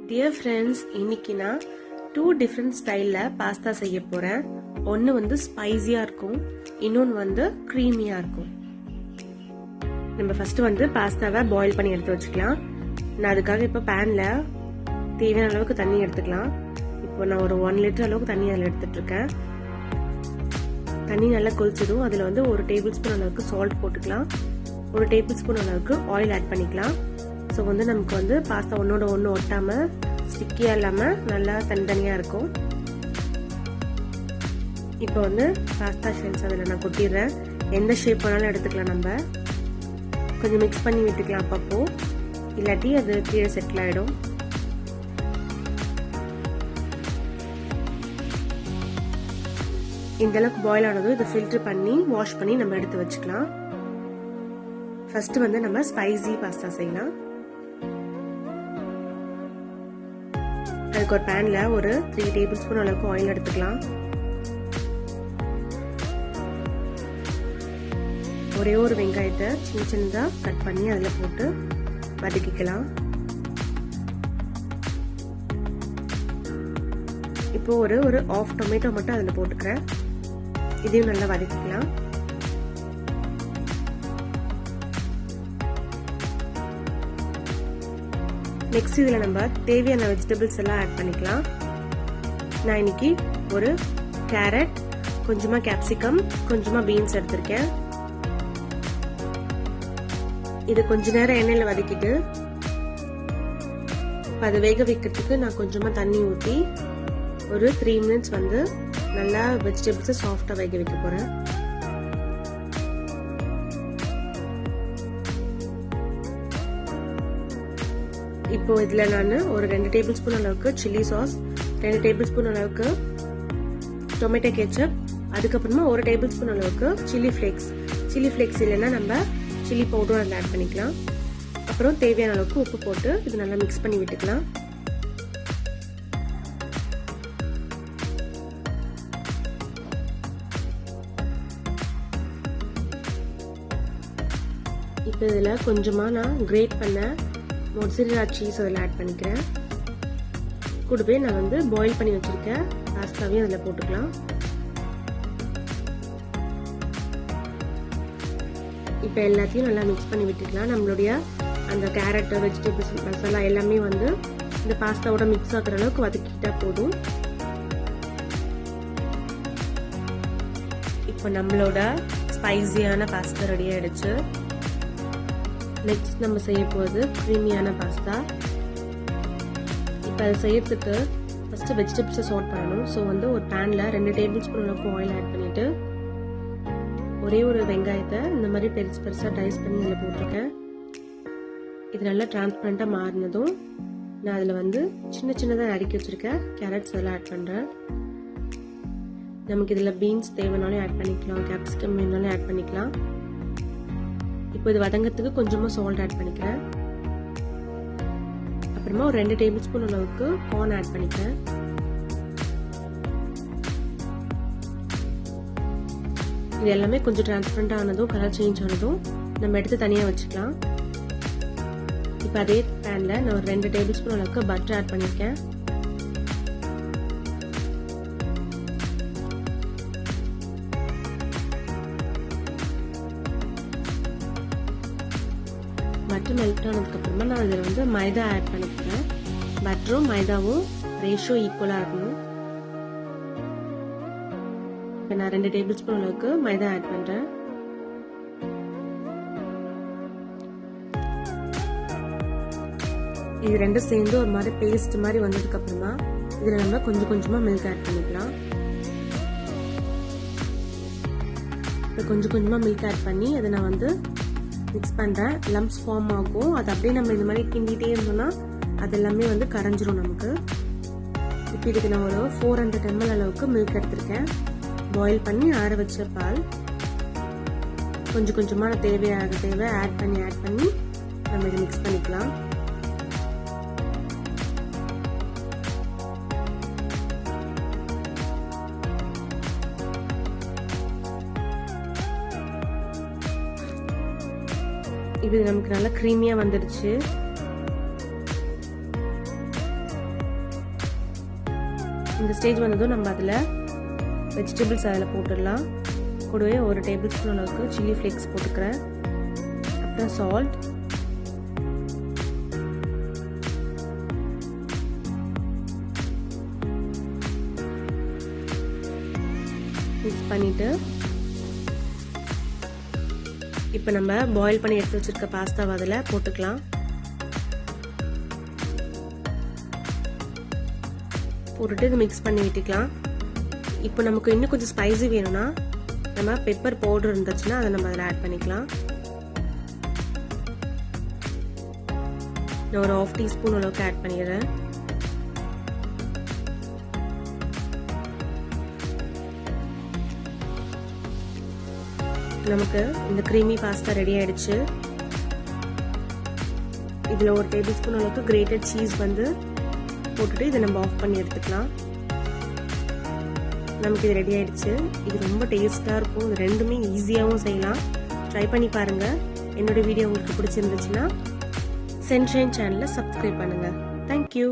Dear friends, இன்னைக்கு நான் 2 different ஸ்டைல்ல பாஸ்தா செய்ய போறேன். ஒன்னு வந்து ஸ்பைசியா இருக்கும், இன்னொன்னு வந்து க்ரீமியா இருக்கும். நம்ம ஃபர்ஸ்ட் வந்து பாஸ்தாவை பாயில் பண்ணி எடுத்து வச்சுக்கலாம். நான் அதுக்காக இப்போ பேன்ல தேவையான அளவுக்கு தண்ணி எடுத்துக்கலாம். இப்போ நான் ஒரு 1 லிட்டர் அளவுக்கு தண்ணி அதில் எடுத்துட்டு இருக்கேன். தண்ணி நல்லா கொதிச்சதும் அதில் வந்து 1 டேபிள் ஸ்பூன் அளவுக்கு சால்ட் போட்டுக்கலாம். 1 டேபிள் ஸ்பூன் அளவுக்கு ஆயில் ஆட் பண்ணிக்கலாம். ஸோ வந்து நமக்கு வந்து பாஸ்தா ஒன்னோட ஒன்று ஒட்டாமல் ஸ்டிக்கியாக இல்லாமல் நல்லா தனித்தனியாக இருக்கும். இப்போ வந்து பாஸ்தா ஷெல்ஸ் அதில் நான் கொட்டிடுறேன். எந்த ஷேப் வேணாலும் எடுத்துக்கலாம். நம்ம கொஞ்சம் மிக்ஸ் பண்ணி விட்டுக்கலாம் அப்பப்போ, இல்லாட்டி அது கீழே செட்டில் ஆகிடும். இந்த அளவுக்கு பாயில் ஆனதும் இதை ஃபில்டர் பண்ணி வாஷ் பண்ணி நம்ம எடுத்து வச்சுக்கலாம். ஃபர்ஸ்ட் வந்து நம்ம ஸ்பைசி பாஸ்தா செய்யலாம். அதுக்கு ஒரு பேன்ல ஒரு 3 டேபிள் ஸ்பூன் அளவுக்கு ஆயில் எடுத்துக்கலாம். ஒரே ஒரு வெங்காயத்தை சின்ன சின்னதா கட் பண்ணி அதுல போட்டு வதக்கிக்கலாம். இப்போ ஒரு 1/2 டொமேட்டோ மட்டும் அதுல போட்டுக்கிறேன். இதையும் நல்லா வதக்கிக்கலாம். நெக்ஸ்ட் இதில் நம்ம தேவையான வெஜிடபிள்ஸ் எல்லாம் ஆட் பண்ணிக்கலாம். நான் இன்னைக்கு ஒரு கேரட், கொஞ்சமா கேப்சிகம், கொஞ்சமா பீன்ஸ் எடுத்திருக்கேன். இது கொஞ்ச நேரம் எண்ணெயில வதக்கிட்டு அதை வேக வைக்கிறதுக்கு நான் கொஞ்சமா தண்ணி ஊற்றி ஒரு 3 மினிட்ஸ் வந்து நல்லா வெஜிடபிள்ஸை சாஃப்டா வேக வைக்க போறேன். இப்போ இதில் நான் ஒரு 2 டேபிள் ஸ்பூன் அளவுக்கு சில்லி சாஸ், 2 டேபிள் ஸ்பூன் அளவுக்கு டொமேட்டோ கெச்சப், அதுக்கப்புறமா 1 டேபிள் ஸ்பூன் அளவுக்கு சில்லி ஃப்ளேக்ஸ் இல்லைன்னா நம்ம சில்லி பவுடரும் அதில் ஆட் பண்ணிக்கலாம். அப்புறம் தேவையான அளவுக்கு உப்பு போட்டு இது நல்லா மிக்ஸ் பண்ணி விட்டுக்கலாம். இப்போ இதில் கொஞ்சமாக நான் கிரேட் பண்ண மொசரெல்லா சீஸ் அதில் ஆட் பண்ணிக்கிறேன். கூடவே நான் வந்து பாயில் பண்ணி வச்சிருக்கேன் பாஸ்தாவையும் அதில் போட்டுக்கலாம். இப்போ எல்லாத்தையும் நல்லா மிக்ஸ் பண்ணி விட்டுக்கலாம். நம்மளுடைய அந்த கேரட், வெஜிடபிள்ஸ், மசாலா எல்லாமே வந்து இந்த பாஸ்தாவோட மிக்ஸ் ஆகிற அளவுக்கு வதக்கிட்டா போதும். இப்போ நம்மளோட ஸ்பைசியான பாஸ்தா ரெடி ஆயிடுச்சு. நெக்ஸ்ட் நம்ம செய்ய போகிறது க்ரீமியான பாஸ்தா. இப்போ அதை செய்யறதுக்கு ஃபர்ஸ்ட் வெஜிடபிள்ஸை சார்ட் பண்ணணும். ஸோ வந்து ஒரு பேனில் 2 டேபிள் ஸ்பூன் அளவுக்கு ஆயில் ஆட் பண்ணிட்டு ஒரே ஒரு வெங்காயத்தை இந்த மாதிரி பெருசாக டைஸ் பண்ணி அதில் போட்டிருக்கேன். இது நல்லா டிரான்ஸ்பரண்டாக மாறினதும் நான் அதில் வந்து சின்ன சின்னதாக நறுக்கி வச்சிருக்கேன் கேரட்ஸ் அதெல்லாம் ஆட் பண்ணுறேன். நமக்கு இதில் பீன்ஸ் தேவைனாலும் ஆட் பண்ணிக்கலாம், கேப்சிகம் வேணாலும் ஆட் பண்ணிக்கலாம். இப்போ இது வதங்கிறதுக்கு கொஞ்சமா சால்ட் ஆட் பண்ணிக்கிறேன். அப்புறமா ஒரு 2 டேபிள் ஸ்பூன் அளவுக்கு கார்ன் ஆட் பண்ணிக்கிறேன். இது எல்லாமே கொஞ்சம் டிரான்ஸ்பரண்ட் ஆனதும் கலர் சேஞ்ச் ஆனதும் நம்ம எடுத்து தனியாக வச்சுக்கலாம். இப்போ அதே பேன்ல நான் ஒரு 2 டேபிள் ஸ்பூன் அளவுக்கு பட்டர் ஆட் பண்ணியிருக்கேன். பட்டர் மெல்ட் ஆனதுக்கு அப்புறமா நான் இதில் வந்து மைதா ஆட் பண்ணிக்கிறேன். பட்டரும் மைதாவும் ரேஷியோ ஈக்குவலாக இருக்கணும். இப்போ நான் 2 டேபிள் ஸ்பூன் அளவுக்கு மைதா ஆட் பண்ணுறேன். இது ரெண்டும் சேர்ந்து ஒரு மாதிரி பேஸ்ட் மாதிரி வந்ததுக்கு அப்புறமா இதில் நம்ம கொஞ்சம் கொஞ்சமாக மில்க் ஆட் பண்ணிக்கலாம். இப்போ கொஞ்சம் கொஞ்சமாக மில்க் ஆட் பண்ணி அதை நான் வந்து மிக்ஸ் பண்ணுறேன். லம்ப்ஸ் ஃபார்ம் ஆகும். அது அப்படியே நம்ம இந்த மாதிரி கிண்டிகிட்டே இருந்தோம்னா அது எல்லாமே வந்து கரைஞ்சிரும் நமக்கு. இப்போ இதுக்கு நான் ஒரு 400 ml அளவுக்கு மில்க் எடுத்திருக்கேன். பாயில் பண்ணி ஆற வச்ச பால் கொஞ்சம் கொஞ்சமாக தேவை ஆட் பண்ணி நம்ம இதை மிக்ஸ் பண்ணிக்கலாம். இது நமக்கு நல்லா க்ரீமியா வந்துடுச்சு. இந்த ஸ்டேஜ் வந்ததும் நம்ம அதில் வெஜிடபிள்ஸ் அதில் போட்டுடலாம். கூடவே 1 டேபிள் ஸ்பூன் அளவுக்கு சில்லி ஃப்ளேக்ஸ் போட்டுக்கிறேன். அப்புறம் சால்ட், மிக்ஸ் பண்ணிட்டு இப்போ நம்ம பாயில் பண்ணி எடுத்து வச்சிருக்க பாஸ்தாவை அதில் போட்டுக்கலாம். போட்டுட்டு இது மிக்ஸ் பண்ணி விட்டுக்கலாம். இப்போ நமக்கு இன்னும் கொஞ்சம் ஸ்பைசி வேணும்னா நம்ம பெப்பர் பவுடர் இருந்துச்சுன்னா அதை நம்ம அதில் ஆட் பண்ணிக்கலாம். நான் ஒரு 1/2 டீஸ்பூன் அளவுக்கு ஆட் பண்ணிடுறேன். நமக்கு இந்த க்ரீமி பாஸ்தா ரெடி ஆயிடுச்சு. இதில் 1 டேபிள் ஸ்பூன் அளவுக்கு கிரேட்டட் சீஸ் வந்து போட்டுட்டு இதை நம்ம ஆஃப் பண்ணி எடுத்துக்கலாம். நமக்கு இது ரெடி ஆயிடுச்சு. இது ரொம்ப டேஸ்டாக இருக்கும். இது ரெண்டுமே ஈஸியாகவும் செய்யலாம். ட்ரை பண்ணி பாருங்கள். என்னோட வீடியோ உங்களுக்கு பிடிச்சிருந்துச்சுன்னா சென்ஷைன் சேனலை சப்ஸ்கிரைப் பண்ணுங்கள். தேங்க்யூ.